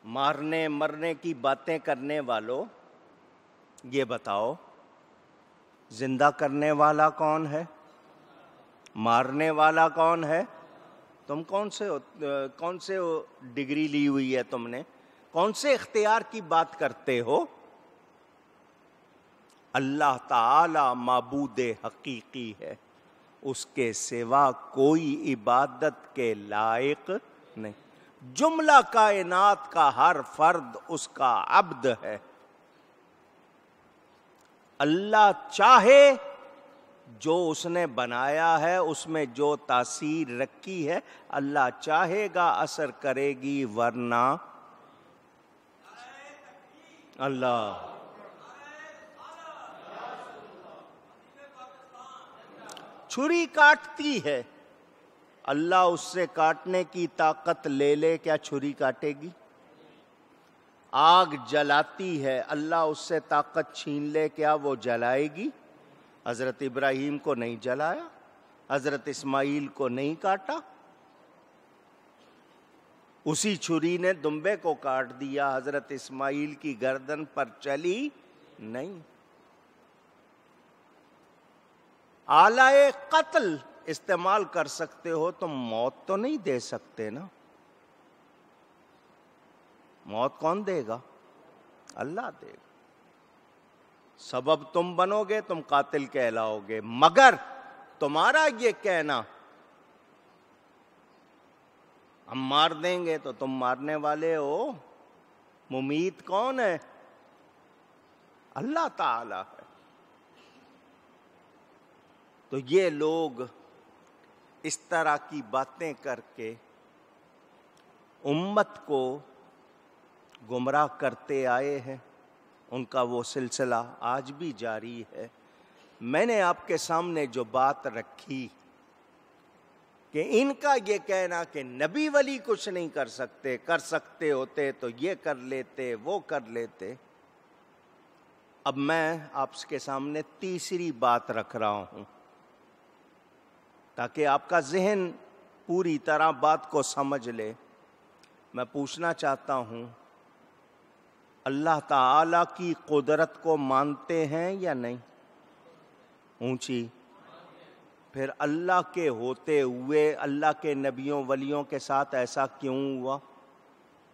مارنے مرنے کی باتیں کرنے والوں، یہ بتاؤ زندہ کرنے والا کون ہے؟ مارنے والا کون ہے؟ تم کون سے ڈگری لی ہوئی ہے تم نے؟ کون سے اختیار کی بات کرتے ہو؟ اللہ تعالی معبود حقیقی ہے، اس کے سوا کوئی عبادت کے لائق نہیں۔ جملہ کائنات کا ہر فرد اس کا عبد ہے۔ اللہ چاہے جو اس نے بنایا ہے، اس میں جو تاثیر رکھی ہے، اللہ چاہے گا اثر کرے گی، ورنہ اللہ چھری کاٹتی ہے، اللہ اس سے کاٹنے کی طاقت لے لے، کیا چھری کاٹے گی؟ آگ جلاتی ہے، اللہ اس سے طاقت چھین لے، کیا وہ جلائے گی؟ حضرت ابراہیم کو نہیں جلایا، حضرت اسماعیل کو نہیں کاٹا، اسی چھری نے دمبے کو کاٹ دیا، حضرت اسماعیل کی گردن پر چلی نہیں۔ آلہ قتل استعمال کر سکتے ہو، تم موت تو نہیں دے سکتے نا۔ موت کون دے گا؟ اللہ دے گا۔ سبب تم بنو گے، تم قاتل کہلاؤ گے، مگر تمہارا یہ کہنا ہم مار دیں گے تو تم مارنے والے ہو، ممیت کون ہے؟ اللہ تعالی ہے۔ تو یہ لوگ اس طرح کی باتیں کر کے امت کو گمراہ کرتے آئے ہیں، ان کا وہ سلسلہ آج بھی جاری ہے۔ میں نے آپ کے سامنے جو بات رکھی کہ ان کا یہ کہنا کہ نبی ولی کچھ نہیں کر سکتے، کر سکتے ہوتے تو یہ کر لیتے، وہ کر لیتے۔ اب میں آپ کے سامنے تیسری بات رکھ رہا ہوں تاکہ آپ کا ذہن پوری طرح بات کو سمجھ لے۔ میں پوچھنا چاہتا ہوں، اللہ تعالی کی قدرت کو مانتے ہیں یا نہیں؟ اونچی۔ پھر اللہ کے ہوتے ہوئے اللہ کے نبیوں ولیوں کے ساتھ ایسا کیوں ہوا،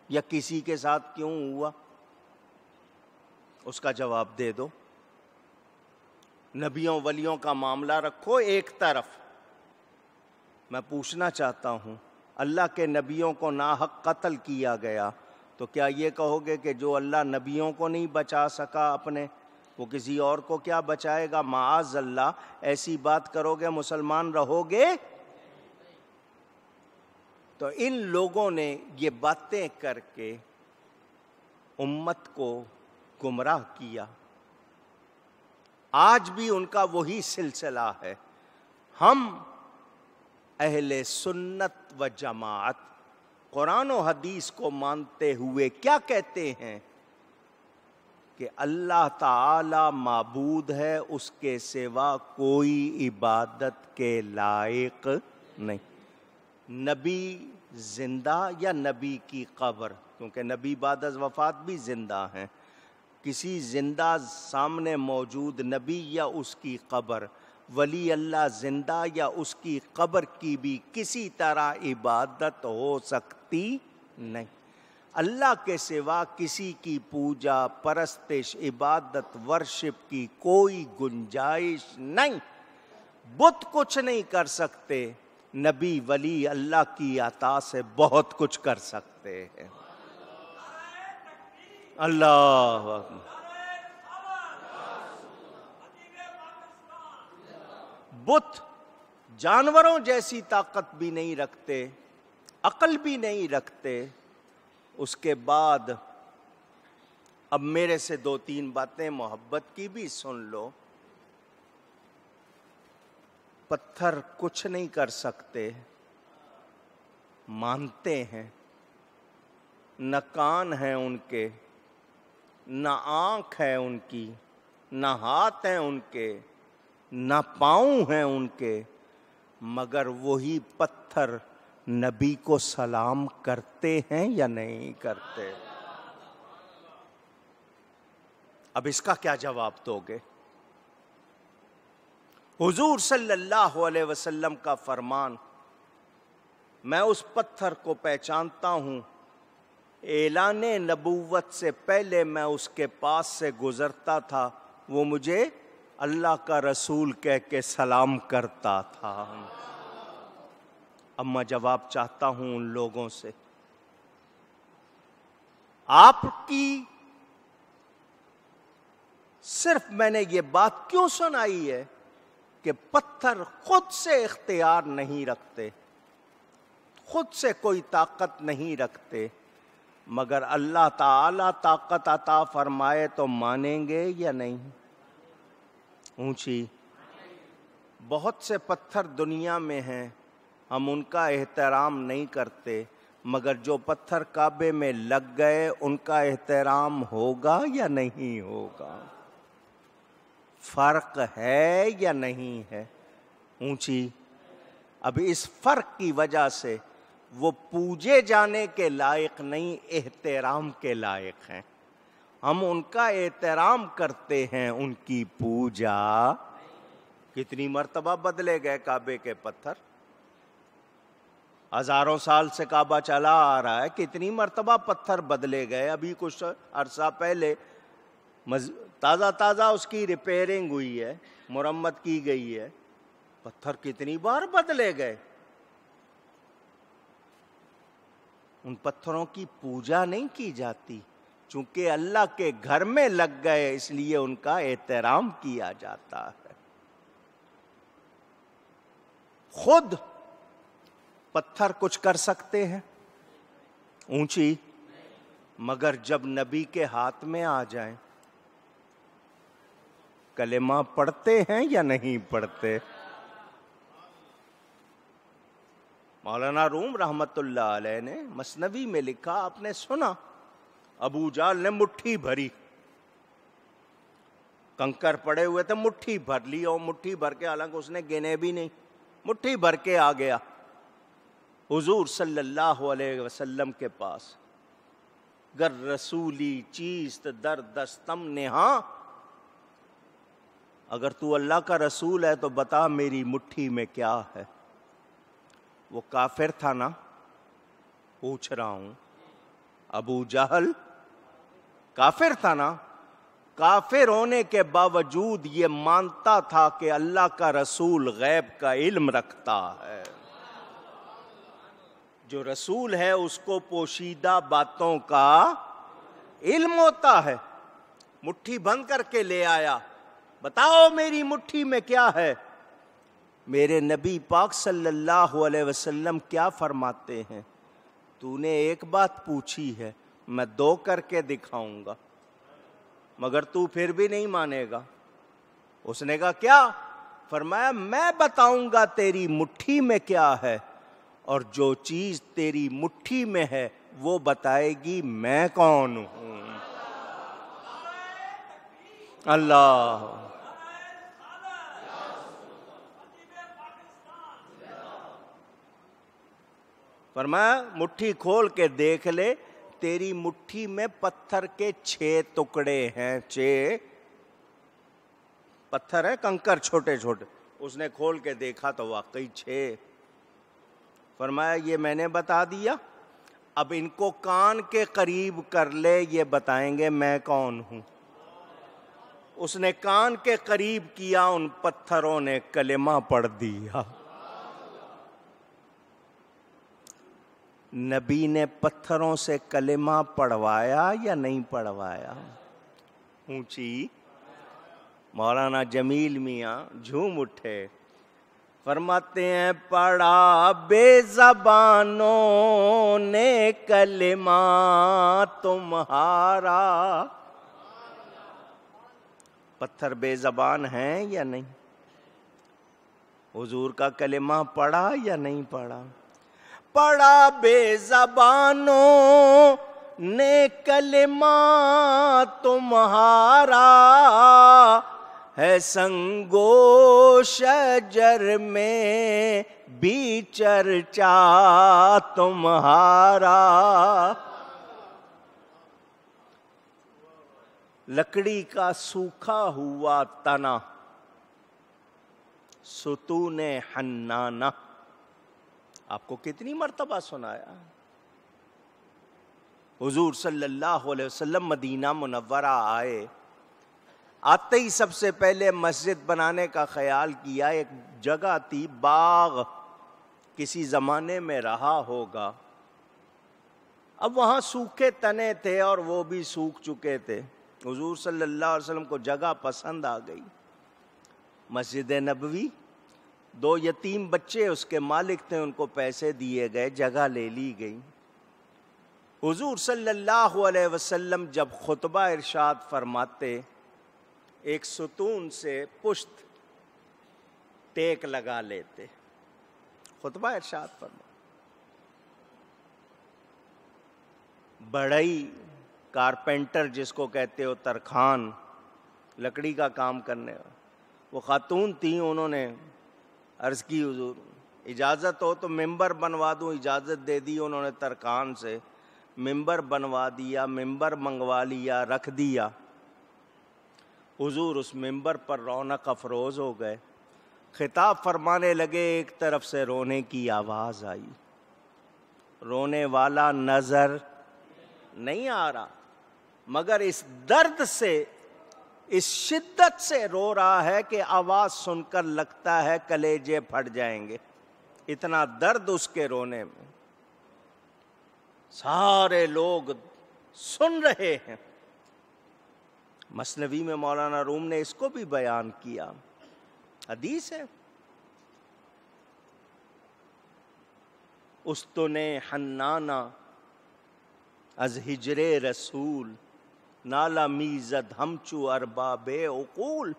یا کسی کے ساتھ کیوں ہوا؟ اس کا جواب دے دو۔ نبیوں ولیوں کا معاملہ رکھو ایک طرف، میں پوچھنا چاہتا ہوں، اللہ کے نبیوں کو ناحق قتل کیا گیا تو کیا یہ کہو گے کہ جو اللہ نبیوں کو نہیں بچا سکا اپنے، وہ کسی اور کو کیا بچائے گا؟ معاذ اللہ، ایسی بات کرو گے مسلمان رہو گے؟ تو ان لوگوں نے یہ باتیں کر کے امت کو گمراہ کیا، آج بھی ان کا وہی سلسلہ ہے۔ ہم اہل سنت و جماعت قرآن و حدیث کو مانتے ہوئے کیا کہتے ہیں کہ اللہ تعالی معبود ہے، اس کے سوا کوئی عبادت کے لائق نہیں۔ نبی زندہ یا نبی کی قبر، کیونکہ نبی بعد از وفات بھی زندہ ہیں، کسی زندہ سامنے موجود نبی یا اس کی قبر، ولی اللہ زندہ یا اس کی قبر کی بھی کسی طرح عبادت ہو سکتی نہیں۔ اللہ کے سوا کسی کی پوجا، پرستش، عبادت، ورشپ کی کوئی گنجائش نہیں۔ بت کچھ نہیں کر سکتے، نبی ولی اللہ کی عطا سے بہت کچھ کر سکتے ہیں۔ اللہ اکبر۔ بت جانوروں جیسی طاقت بھی نہیں رکھتے، عقل بھی نہیں رکھتے۔ اس کے بعد اب میرے سے دو تین باتیں محبت کی بھی سن لو۔ پتھر کچھ نہیں کر سکتے، مانتے ہیں، نہ کان ہیں ان کے، نہ آنکھ ہے ان کی، نہ ہاتھ ہیں ان کے، نہ پاؤں ہیں ان کے، مگر وہی پتھر نبی کو سلام کرتے ہیں یا نہیں کرتے؟ اب اس کا کیا جواب دو گے؟ حضور صلی اللہ علیہ وسلم کا فرمان، میں اس پتھر کو پہچانتا ہوں، اعلان نبوت سے پہلے میں اس کے پاس سے گزرتا تھا، وہ مجھے اللہ کا رسول کہہ کے سلام کرتا تھا۔ اب میں جواب چاہتا ہوں ان لوگوں سے، آپ کی صرف میں نے یہ بات کیوں سنائی ہے کہ پتھر خود سے اختیار نہیں رکھتے، خود سے کوئی طاقت نہیں رکھتے، مگر اللہ تعالی طاقت عطا فرمائے تو مانیں گے یا نہیں؟ اونچی بہت سے پتھر دنیا میں ہیں، ہم ان کا احترام نہیں کرتے، مگر جو پتھر کعبے میں لگ گئے ان کا احترام ہوگا یا نہیں ہوگا؟ فرق ہے یا نہیں ہے؟ اونچی اب اس فرق کی وجہ سے وہ پوجے جانے کے لائق نہیں، احترام کے لائق ہیں۔ ہم ان کا احترام کرتے ہیں، ان کی پوجا۔ کتنی مرتبہ بدلے گئے کعبے کے پتھر؟ ہزاروں سال سے کعبہ چلا آ رہا ہے، کتنی مرتبہ پتھر بدلے گئے۔ ابھی کچھ عرصہ پہلے تازہ تازہ اس کی ریپیئرنگ ہوئی ہے، مرمت کی گئی ہے، پتھر کتنی بار بدلے گئے۔ ان پتھروں کی پوجا نہیں کی جاتی، چونکہ اللہ کے گھر میں لگ گئے اس لیے ان کا احترام کیا جاتا ہے۔ خود پتھر کچھ کر سکتے ہیں؟ اونچی مگر جب نبی کے ہاتھ میں آ جائیں، کلمہ پڑھتے ہیں یا نہیں پڑھتے؟ مولانا روم رحمت اللہ علیہ نے مثنوی میں لکھا، آپ نے سنا، ابو جہل نے مٹھی بھری، کنکر پڑے ہوئے تھے، مٹھی بھر لی، اور مٹھی بھر کے، حالانکہ اس نے گنے بھی نہیں، مٹھی بھر کے آ گیا حضور صلی اللہ علیہ وسلم کے پاس۔ گر رسولی چیست در دستم نہاں، اگر تو اللہ کا رسول ہے تو بتا میری مٹھی میں کیا ہے۔ وہ کافر تھا نا؟ پوچھ رہا ہوں، ابو جہل کافر تھا نا؟ کافر ہونے کے باوجود یہ مانتا تھا کہ اللہ کا رسول غیب کا علم رکھتا ہے۔ جو رسول ہے اس کو پوشیدہ باتوں کا علم ہوتا ہے۔ مٹھی بند کر کے لے آیا، بتاؤ میری مٹھی میں کیا ہے۔ میرے نبی پاک صلی اللہ علیہ وسلم کیا فرماتے ہیں؟ تو نے ایک بات پوچھی ہے، میں دو کر کے دکھاؤں گا، مگر تو پھر بھی نہیں مانے گا۔ اس نے کہا کیا؟ فرمایا میں بتاؤں گا تیری مٹھی میں کیا ہے، اور جو چیز تیری مٹھی میں ہے وہ بتائے گی میں کون ہوں۔ اللہ فرمایا مٹھی کھول کے دیکھ لے، تیری مٹھی میں پتھر کے 6 ٹکڑے ہیں، 6 پتھر ہیں، کنکر چھوٹے چھوٹے۔ اس نے کھول کے دیکھا تو واقعی 6۔ فرمایا یہ میں نے بتا دیا، اب ان کو کان کے قریب کر لے، یہ بتائیں گے میں کون ہوں۔ اس نے کان کے قریب کیا، ان پتھروں نے کلمہ پڑھ دیا۔ نبی نے پتھروں سے کلمہ پڑھوایا یا نہیں پڑھوایا؟ اونچی مولانا جمیل میاں جھوم اٹھے، فرماتے ہیں پڑھا بے زبانوں نے کلمہ تمہارا۔ پتھر بے زبان ہیں یا نہیں؟ حضور کا کلمہ پڑھا یا نہیں پڑھا؟ پڑھا بے زبانوں نے کلمہ تمہارا، ہے سنگو شجر میں بھی چرچا تمہارا۔ لکڑی کا سوکھا ہوا تنا، ستون حنانہ، آپ کو کتنی مرتبہ سنایا؟ حضور صلی اللہ علیہ وسلم مدینہ منورہ آئے، آتے ہی سب سے پہلے مسجد بنانے کا خیال کیا۔ ایک جگہ تھی، باغ، کسی زمانے میں رہا ہوگا، اب وہاں سوکھے تنے تھے اور وہ بھی سوکھ چکے تھے۔ حضور صلی اللہ علیہ وسلم کو جگہ پسند آ گئی، مسجد نبوی، 2 یتیم بچے اس کے مالک تھے، ان کو پیسے دیے گئے، جگہ لے لی گئی۔ حضور صلی اللہ علیہ وسلم جب خطبہ ارشاد فرماتے، ایک ستون سے پشت ٹیک لگا لیتے، خطبہ ارشاد فرما، بڑھئی کارپینٹر جس کو کہتے ہو، ترخان، لکڑی کا کام کرنے، وہ خاتون تھیں، انہوں نے عرض کی حضور اجازت ہو تو ممبر بنوا دوں، اجازت دے دی انہوں نے ترخان سے، ممبر بنوا دیا، ممبر منگوا لیا، رکھ دیا۔ حضور اس ممبر پر رونق افروز ہو گئے، خطاب فرمانے لگے، ایک طرف سے رونے کی آواز آئی، رونے والا نظر نہیں آ رہا، مگر اس درد سے، اس شدت سے رو رہا ہے کہ آواز سن کر لگتا ہے کلیجے پھٹ جائیں گے، اتنا درد اس کے رونے میں۔ سارے لوگ سن رہے ہیں۔ مثنوی میں مولانا روم نے اس کو بھی بیان کیا، حدیث ہے، استن حنانہ از ہجر رسول، نالا میزد ہمچو ارباب عقول،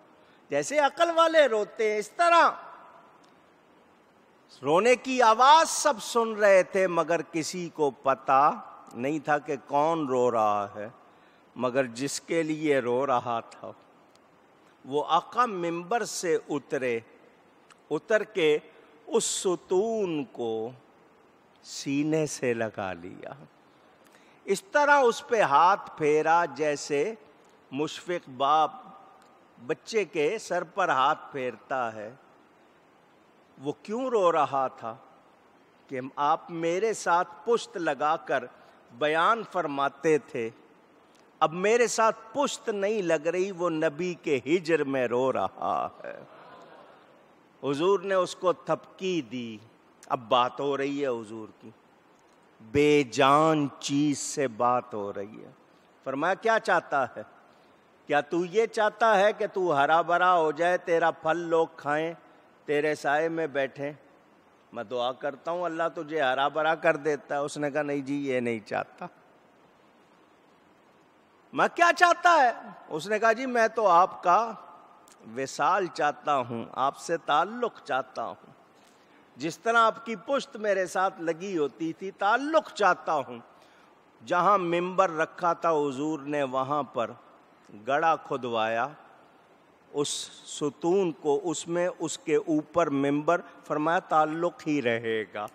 جیسے عقل والے روتے ہیں اس طرح رونے کی آواز سب سن رہے تھے، مگر کسی کو پتا نہیں تھا کہ کون رو رہا ہے، مگر جس کے لیے رو رہا تھا وہ آقا ممبر سے اتر کے اس ستون کو سینے سے لگا لیا، اس طرح اس پہ ہاتھ پھیرا جیسے مشفق باپ بچے کے سر پر ہاتھ پھیرتا ہے۔ وہ کیوں رو رہا تھا؟ کہ آپ میرے ساتھ پشت لگا کر بیان فرماتے تھے، اب میرے ساتھ پشت نہیں لگ رہی، وہ نبی کے ہجر میں رو رہا ہے۔ حضور نے اس کو تھپکی دی، اب بات ہو رہی ہے حضور کی، بے جان چیز سے بات ہو رہی ہے۔ فرمایا کیا چاہتا ہے؟ کیا تو یہ چاہتا ہے کہ تو ہرا بھرا ہو جائے، تیرا پھل لوگ کھائیں، تیرے سائے میں بیٹھیں؟ میں دعا کرتا ہوں اللہ تجھے ہرا بھرا کر دیتا ہے۔ اس نے کہا نہیں جی، یہ نہیں چاہتا۔ میں کیا چاہتا ہے؟ اس نے کہا جی میں تو آپ کا وصال چاہتا ہوں، آپ سے تعلق چاہتا ہوں، جس طرح آپ کی پشت میرے ساتھ لگی ہوتی تھی، تعلق چاہتا ہوں۔ جہاں ممبر رکھا تھا حضور نے وہاں پر گڑھا کھدوایا، اس ستون کو، اس میں اس کے اوپر ممبر، فرمایا تعلق ہی رہے گا،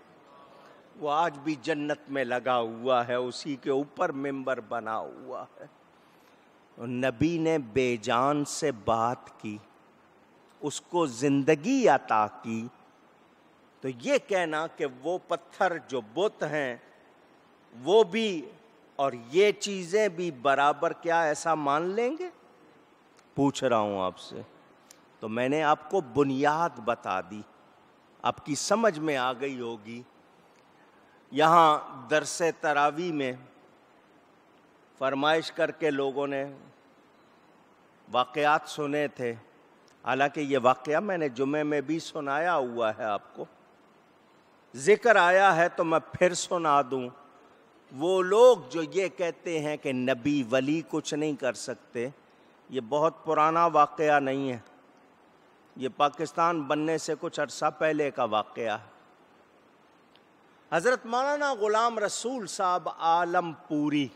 وہ آج بھی جنت میں لگا ہوا ہے، اسی کے اوپر ممبر بنا ہوا ہے۔ نبی نے بے جان سے بات کی، اس کو زندگی عطا کی، تو یہ کہنا کہ وہ پتھر جو بت ہیں وہ بھی اور یہ چیزیں بھی برابر، کیا ایسا مان لیں گے؟ پوچھ رہا ہوں آپ سے۔ تو میں نے آپ کو بنیاد بتا دی، آپ کی سمجھ میں آ گئی ہوگی۔ یہاں درس تراویح میں فرمائش کر کے لوگوں نے واقعات سنے تھے، حالانکہ یہ واقعہ میں نے جمعے میں بھی سنایا ہوا ہے، آپ کو ذکر آیا ہے تو میں پھر سنا دوں۔ وہ لوگ جو یہ کہتے ہیں کہ نبی ولی کچھ نہیں کر سکتے، یہ بہت پرانا واقعہ نہیں ہے، یہ پاکستان بننے سے کچھ عرصہ پہلے کا واقعہ ہے۔ حضرت مولانا غلام رسول صاحب عالم پوری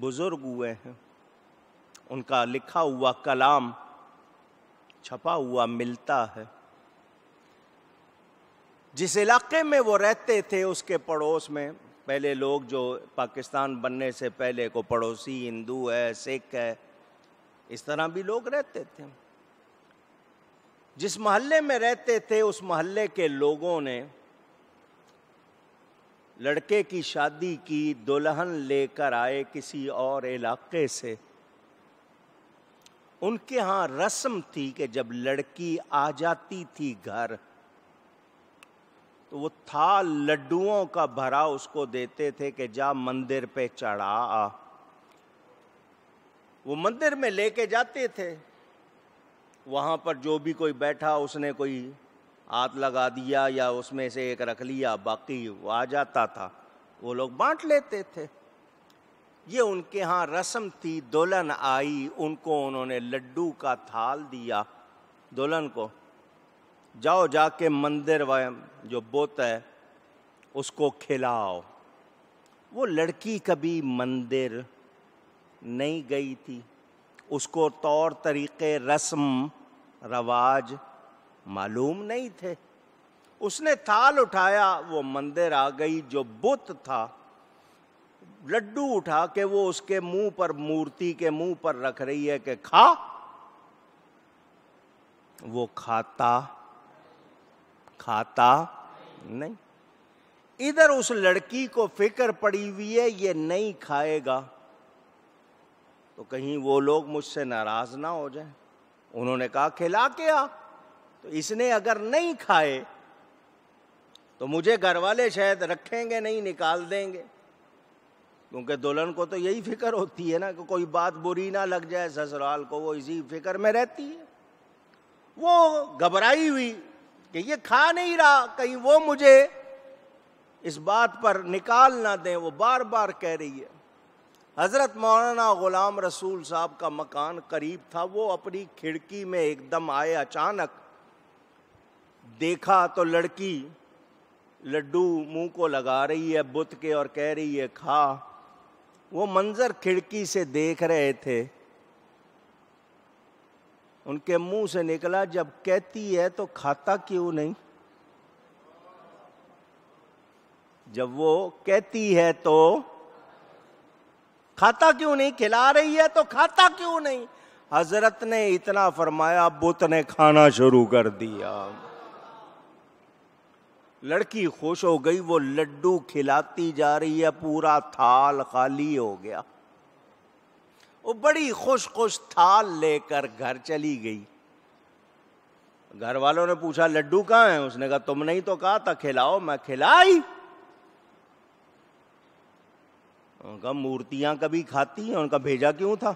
بزرگ ہوئے ہیں، ان کا لکھا ہوا کلام چھپا ہوا ملتا ہے۔ جس علاقے میں وہ رہتے تھے اس کے پڑوس میں پہلے لوگ جو پاکستان بننے سے پہلے کو پڑوسی ہندو ہے، سکھ ہے، اس طرح بھی لوگ رہتے تھے. جس محلے میں رہتے تھے اس محلے کے لوگوں نے لڑکے کی شادی کی، دلہن لے کر آئے کسی اور علاقے سے. ان کے ہاں رسم تھی کہ جب لڑکی آ جاتی تھی گھر تو وہ تھال لڈوؤں کا بھرا اس کو دیتے تھے کہ جا مندر پہ چڑھا آ. وہ مندر میں لے کے جاتے تھے. وہاں پر جو بھی کوئی بیٹھا اس نے کوئی ہاتھ لگا دیا یا اس میں سے ایک رکھ لیا، باقی وہ آ جاتا تھا، وہ لوگ بانٹ لیتے تھے. یہ ان کے ہاں رسم تھی. دلہن آئی، ان کو انہوں نے لڈو کا تھال دیا. دلہن کو جاؤ جا کے مندر جو بت ہے اس کو کھلاؤ. وہ لڑکی کبھی مندر نہیں گئی تھی، اس کو طور طریقے رسم رواج معلوم نہیں تھے. اس نے تھال اٹھایا، وہ مندر آ گئی. جو بت تھا لڈو اٹھا کے وہ اس کے منہ پر، مورتی کے منہ پر رکھ رہی ہے کہ کھا. وہ کھاتا نہیں. ادھر اس لڑکی کو فکر پڑی ہوئی ہے یہ نہیں کھائے گا تو کہیں وہ لوگ مجھ سے ناراض نہ ہو جائیں. انہوں نے کہا کھلا کے آ. تو اس نے اگر نہیں کھائے تو مجھے گھر والے شاید رکھیں گے نہیں، نکال دیں گے. کیونکہ دلہن کو تو یہی فکر ہوتی ہے نا کہ کوئی بات بری نہ لگ جائے سسرال کو، وہ اسی فکر میں رہتی ہے. وہ گھبرائی ہوئی کہ یہ کھا نہیں رہا، کہیں وہ مجھے اس بات پر نکال نہ دیں. وہ بار بار کہہ رہی ہے. حضرت مولانا غلام رسول صاحب کا مکان قریب تھا. وہ اپنی کھڑکی میں ایک دم آئے. اچانک دیکھا تو لڑکی لڈو منہ کو لگا رہی ہے بت کے اور کہہ رہی ہے کھا. وہ منظر کھڑکی سے دیکھ رہے تھے. ان کے منہ سے نکلا جب کہتی ہے تو کھاتا کیوں نہیں؟ جب وہ کہتی ہے تو کھاتا کیوں نہیں؟ کھلا رہی ہے تو کھاتا کیوں نہیں؟ حضرت نے اتنا فرمایا بت نے کھانا شروع کر دیا. لڑکی خوش ہو گئی. وہ لڈو کھلاتی جا رہی ہے، پورا تھال خالی ہو گیا. وہ بڑی خوش تھال لے کر گھر چلی گئی. گھر والوں نے پوچھا لڈو کہاں ہیں؟ اس نے کہا تم نے ہی تو کہا تھا کھلاؤ، میں کھلائی. ان کا مورتیاں کبھی کھاتی ہیں؟ ان کا بھیجا کیوں تھا؟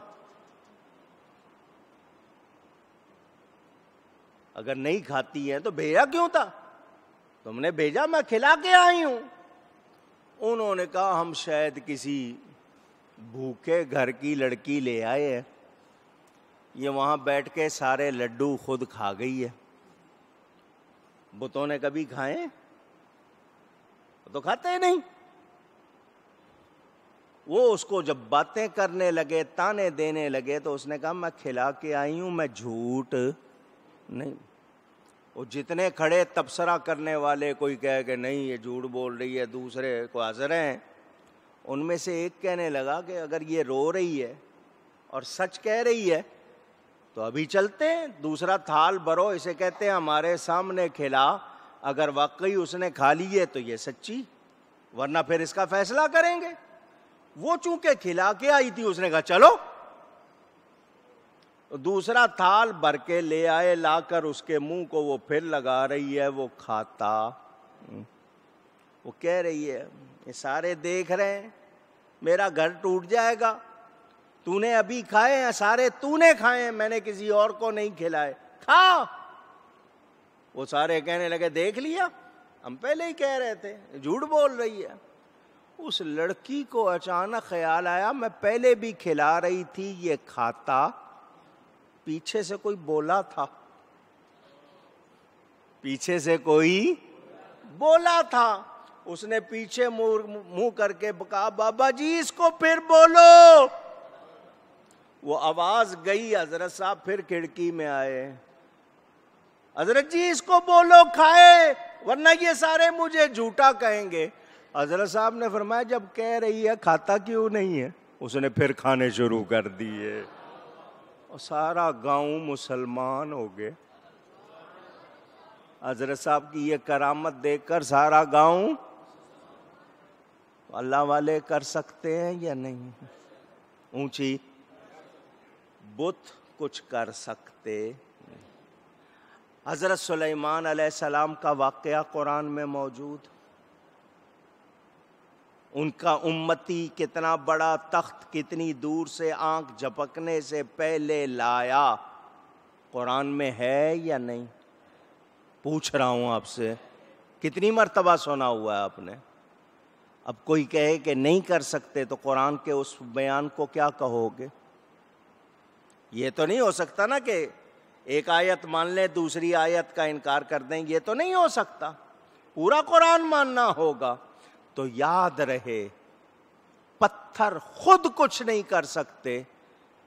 اگر نہیں کھاتی ہیں تو بھیجا کیوں تھا؟ تم نے بھیجا، میں کھلا کے آئی ہوں. انہوں نے کہا ہم شاید کسی بھوکے گھر کی لڑکی لے آئے ہیں، یہ وہاں بیٹھ کے سارے لڈو خود کھا گئی ہے. بتوں نے کبھی کھائے؟ تو کھاتے نہیں. وہ اس کو جب باتیں کرنے لگے، تانے دینے لگے، تو اس نے کہا میں کھلا کے آئی ہوں، میں جھوٹ نہیں. وہ جتنے کھڑے تبصرہ کرنے والے، کوئی کہے کہ نہیں یہ جھوٹ بول رہی ہے، دوسرے کو حاضر ہیں. ان میں سے ایک کہنے لگا کہ اگر یہ رو رہی ہے اور سچ کہہ رہی ہے تو ابھی چلتے ہیں، دوسرا تھال بھرو، اسے کہتے ہیں ہمارے سامنے کھلا. اگر واقعی اس نے کھا لی ہے تو یہ سچی، ورنہ پھر اس کا فیصلہ کریں گے. وہ چونکہ کھلا کے آئی تھی، اس نے کہا چلو. دوسرا تھال بھر کے لے آئے، لا کر اس کے منہ کو وہ پھر لگا رہی ہے. وہ کھاتا. وہ کہہ رہی ہے یہ سارے دیکھ رہے ہیں، میرا گھر ٹوٹ جائے گا. تو نے ابھی کھائے ہیں سارے، تو نے کھائے ہیں، میں نے کسی اور کو نہیں کھلائے، کھا. وہ سارے کہنے لگے دیکھ لیا، ہم پہلے ہی کہہ رہے تھے جھوٹ بول رہی ہے. اس لڑکی کو اچانک خیال آیا میں پہلے بھی کھلا رہی تھی، یہ کھاتا. پیچھے سے کوئی بولا تھا، پیچھے سے کوئی بولا تھا. اس نے پیچھے منہ کر کے کہا بابا جی اس کو پھر بولو. وہ آواز گئی. حضرت صاحب پھر کھڑکی میں آئے. حضرت جی اس کو بولو کھائے، ورنہ یہ سارے مجھے جھوٹا کہیں گے. حضرت صاحب نے فرمایا جب کہہ رہی ہے کھاتا کیوں نہیں ہے؟ اس نے پھر کھانے شروع کر دیے اور سارا گاؤں مسلمان ہو گئے. حضرت صاحب کی یہ کرامت دیکھ کر سارا گاؤں. اللہ والے کر سکتے ہیں یا نہیں؟ اونچی بت کچھ کر سکتے. حضرت سلیمان علیہ السلام کا واقعہ قرآن میں موجود. ان کا امتی کتنا بڑا تخت کتنی دور سے آنکھ جھپکنے سے پہلے لایا، قرآن میں ہے یا نہیں؟ پوچھ رہا ہوں آپ سے. کتنی مرتبہ سنا ہوا ہے آپ نے؟ اب کوئی کہے کہ نہیں کر سکتے تو قرآن کے اس بیان کو کیا کہو گے؟ یہ تو نہیں ہو سکتا نا کہ ایک آیت مان لیں دوسری آیت کا انکار کر دیں. یہ تو نہیں ہو سکتا، پورا قرآن ماننا ہوگا. تو یاد رہے پتھر خود کچھ نہیں کر سکتے.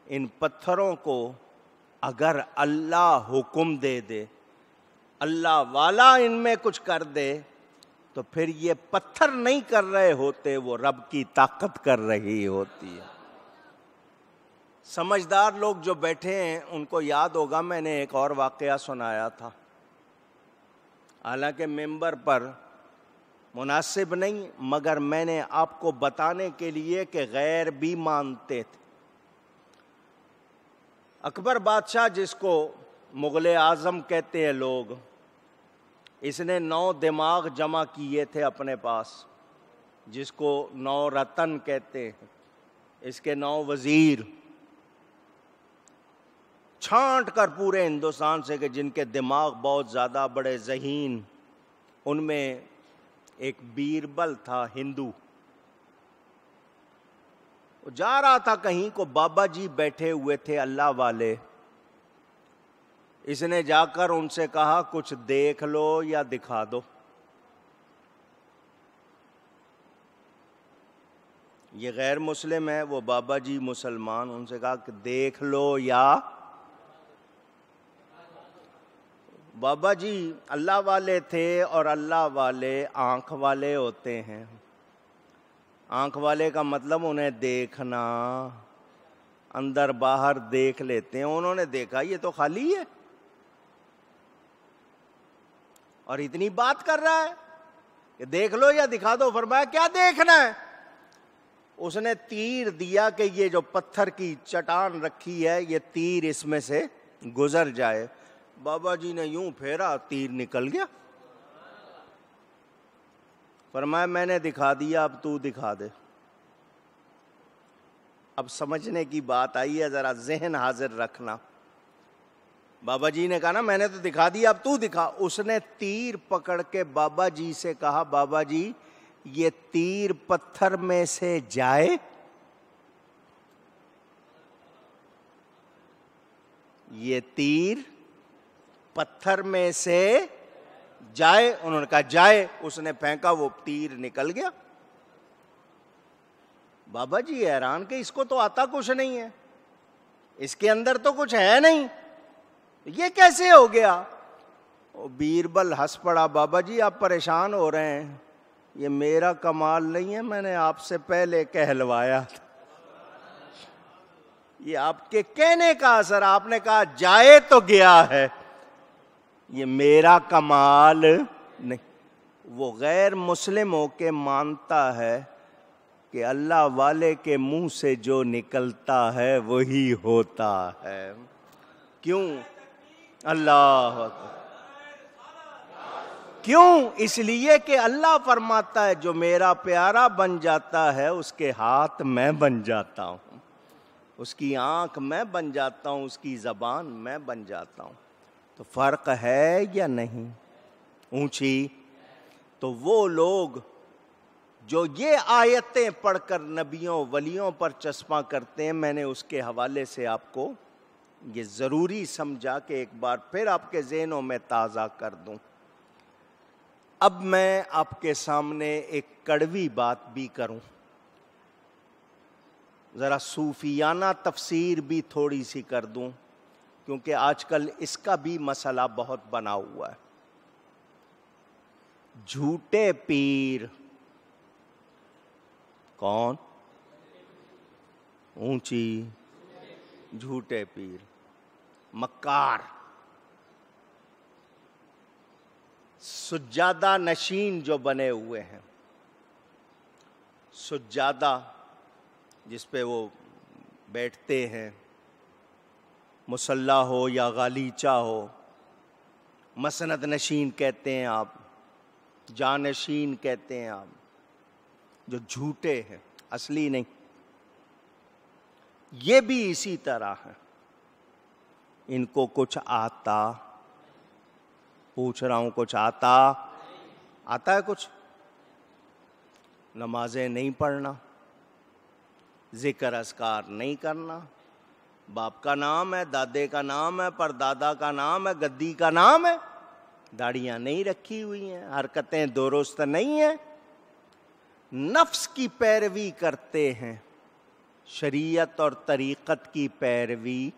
ان پتھروں کو اگر اللہ حکم دے دے، اللہ والا ان میں کچھ کر دے، تو پھر یہ پتھر نہیں کر رہے ہوتے، وہ رب کی طاقت کر رہی ہوتی ہے. سمجھدار لوگ جو بیٹھے ہیں ان کو یاد ہوگا میں نے ایک اور واقعہ سنایا تھا، حالانکہ ممبر پر مناسب نہیں، مگر میں نے آپ کو بتانے کے لیے کہ غیر بھی مانتے تھے. اکبر بادشاہ جس کو مغل اعظم کہتے ہیں لوگ، اس نے 9 دماغ جمع کیے تھے اپنے پاس، جس کو 9 رتن کہتے ہیں. اس کے 9 وزیر چھانٹ کر پورے ہندوستان سے کہ جن کے دماغ بہت زیادہ بڑے ذہین. ان میں ایک بیربل تھا ہندو، وہ جا رہا تھا کہیں کو، بابا جی بیٹھے ہوئے تھے اللہ والے. اس نے جا کر ان سے کہا کچھ دیکھ لو یا دکھا دو. یہ غیر مسلم ہے، وہ بابا جی مسلمان. ان سے کہا کہ دیکھ لو یا بابا جی اللہ والے تھے، اور اللہ والے آنکھ والے ہوتے ہیں. آنکھ والے کا مطلب انہیں دیکھنا، اندر باہر دیکھ لیتے ہیں. انہوں نے دیکھا یہ تو خالی ہے، اور اتنی بات کر رہا ہے کہ دیکھ لو یا دکھا دو. فرمایا کیا دیکھنا ہے؟ اس نے تیر دیا کہ یہ جو پتھر کی چٹان رکھی ہے یہ تیر اس میں سے گزر جائے. بابا جی نے یوں پھیرا، تیر نکل گیا. فرمایا میں نے دکھا دیا، اب تو دکھا دے. اب سمجھنے کی بات آئی ہے، ذرا ذہن حاضر رکھنا. بابا جی نے کہا نا میں نے تو دکھا دیا، اب تو دکھا. اس نے تیر پکڑ کے بابا جی سے کہا بابا جی یہ تیر پتھر میں سے جائے؟ یہ تیر پتھر میں سے جائے؟ انہوں نے کہا جائے. اس نے پھینکا، وہ تیر نکل گیا. بابا جی حیران کہ اس کو تو آتا کچھ نہیں ہے، اس کے اندر تو کچھ ہے نہیں، یہ کیسے ہو گیا؟ بیربل ہنس پڑا. بابا جی آپ پریشان ہو رہے ہیں، یہ میرا کمال نہیں ہے، میں نے آپ سے پہلے کہلوایا تھا. یہ آپ کے کہنے کا اثر، آپ نے کہا جائے تو گیا ہے، یہ میرا کمال نہیں. وہ غیر مسلم ہو کے مانتا ہے کہ اللہ والے کے منہ سے جو نکلتا ہے وہی ہوتا ہے. کیوں؟ اللہ اکبر. کیوں؟ اس لیے کہ اللہ فرماتا ہے جو میرا پیارا بن جاتا ہے اس کے ہاتھ میں بن جاتا ہوں، اس کی آنکھ میں بن جاتا ہوں، اس کی زبان میں بن جاتا ہوں. تو فرق ہے یا نہیں؟ اونچی. تو وہ لوگ جو یہ آیتیں پڑھ کر نبیوں ولیوں پر چسپاں کرتے ہیں، میں نے اس کے حوالے سے آپ کو یہ ضروری سمجھا کہ ایک بار پھر آپ کے ذہنوں میں تازہ کر دوں. اب میں آپ کے سامنے ایک کڑوی بات بھی کروں، ذرا صوفیانہ تفسیر بھی تھوڑی سی کر دوں، کیونکہ آج کل اس کا بھی مسئلہ بہت بنا ہوا ہے. جھوٹے پیر کون؟ اونچی جھوٹے پیر، مکار، سجادہ نشین جو بنے ہوئے ہیں، سجادہ جس پہ وہ بیٹھتے ہیں، مصلی ہو یا غالیچہ ہو، مسند نشین کہتے ہیں آپ، جانشین کہتے ہیں آپ، جو جھوٹے ہیں، اصلی نہیں. یہ بھی اسی طرح ہے. ان کو کچھ آتا، پوچھ رہا ہوں کچھ آتا ہے کچھ؟ نمازیں نہیں پڑھنا، ذکر اذکار نہیں کرنا، باپ کا نام ہے، دادے کا نام ہے، پردادا کا نام ہے، گدی کا نام ہے، داڑیاں نہیں رکھی ہوئی ہیں، حرکتیں درست نہیں ہیں، نفس کی پیروی کرتے ہیں، شریعت اور طریقت کی پیروی